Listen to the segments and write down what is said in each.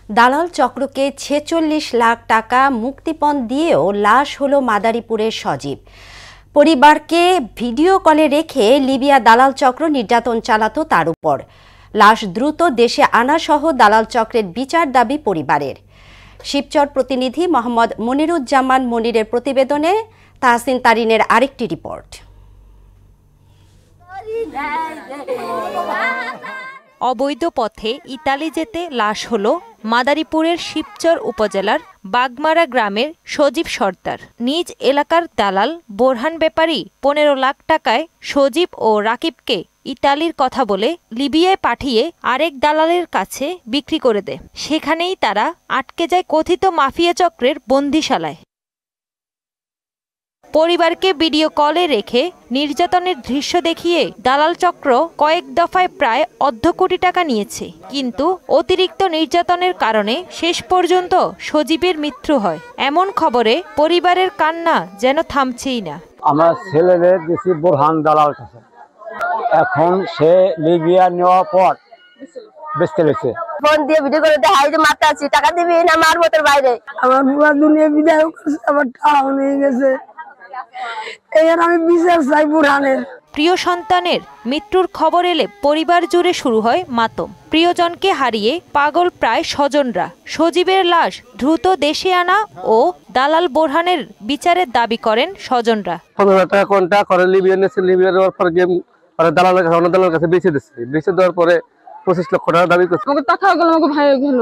দালাল চক্রকে ৪৬ লাখ টাকা মুক্তিপণ দিয়েও লাশ হলো মাদারীপুরের সজীব। পরিবারকে ভিডিও কলে রেখে লিবিয়া দালাল চক্র নির্যাতন চালাতো তার উপর। লাশ দ্রুত দেশে আনা সহ দালাল চক্রের বিচার দাবি পরিবারের। শিবচর প্রতিনিধি মোহাম্মদ মনিরুজ্জামান মনিরের প্রতিবেদনে তাহসিন তারিনের আরেকটি রিপোর্ট। অবৈধ পথে ইতালি যেতে লাশ হলো মাদারীপুরের শিবচর উপজেলার বাগমারা গ্রামের সজীব সর্দার। নিজ এলাকার দালাল বোরহান ব্যাপারী ১৫ লাখ টাকায় সজীব ও রাকিবকে ইতালির কথা বলে লিবিয়ায় পাঠিয়ে আরেক দালালের কাছে বিক্রি করে দেয়। সেখানেই তারা আটকে যায় কথিত মাফিয়া চক্রের বন্দিশালায়। পরিবারকে ভিডিও কলে রেখে নির্যাতনের দৃশ্য দেখিয়ে দালাল চক্র কয়েক দফায় প্রায় ১/২ কোটি টাকা নিয়েছে, কিন্তু অতিরিক্ত নির্যাতনের কারণে শেষ পর্যন্ত সজীবের মৃত্যু হয়। এমন খবরে পরিবারের কান্না যেন থামছেই না। আমার ছেলেদের দিছি বোরহান দালাল কাছে, এখন সে লিবিয়া নেওয়ার পর বেঁচতে লেছে। ফোন দিয়ে ভিডিও করে দেখাই যে মারতাছি, টাকা দিবি না মারবো তোর বাইরে। আমার পুরো দুনিয়া বিদায় করছে, আমার টাকা নিয়ে গেছে। আমি বিচার চাই বোরহানের। প্রিয় সন্তানের মৃত্যুর খবর এলে পরিবার জুড়ে শুরু হয় মাতম। প্রিয়জনকে হারিয়ে পাগল প্রায় স্বজনরা। সজীবের লাশ দ্রুত দেশে আনা ও দালাল বোরহানের বিচারের দাবি করেন স্বজনরা। ১৫ টাকা কন্টা করে লিবিয়া নেছে, লিবিয়া দেওয়ার পর গেম দালালের কাছে, অন্য দালালের কাছে বেঁচে দিচ্ছে। বেঁচে দেওয়ার পরে ২৫ লক্ষ টাকা দাবি করছে। টাকা গেল আমাকে ভাই গেল,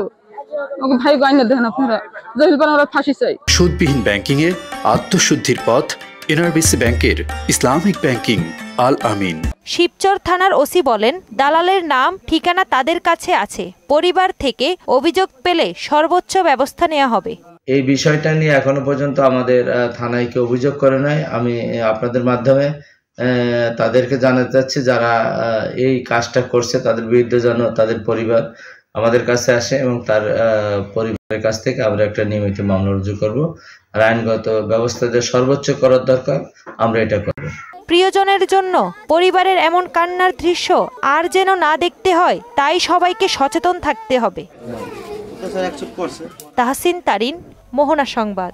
আমাকে ভাই গাইনা দেখেন আপনারা, জহিল পানারা ফাঁসি চাই। সুদবিহীন ব্যাংকিং এর আত্মশুদ্ধির পথ এনআরবিসি ব্যাংকের ইসলামিক ব্যাংকিং আল আমিন। শিবচর থানার ওসি বলেন, দালালের নাম ঠিকানা তাদের কাছে আছে। পরিবার থেকে অভিযোগ পেলে সর্বোচ্চ ব্যবস্থা নেওয়া হবে। এই বিষয়টা নিয়ে এখনো পর্যন্ত আমাদের থানায় কেউ অভিযোগ করে নাই। আমি আপনাদের মাধ্যমে তাদেরকে জানাতে চাচ্ছি, যারা এই কাজটা করছে তাদের বিরুদ্ধে যেন তাদের পরিবার আমাদের কাছে আসে এবং তার পরিবারের কাছ থেকে আমরা একটা নিয়মিত মামলা রুজু করব। আর আইনগত ব্যবস্থা যে সর্বোচ্চ করার দরকার আমরা এটা করব। প্রিয়জনের জন্য পরিবারের এমন কান্নার দৃশ্য আর যেন না দেখতে হয়, তাই সবাইকে সচেতন থাকতে হবে। তাহসিন তারিন, মোহনা সংবাদ।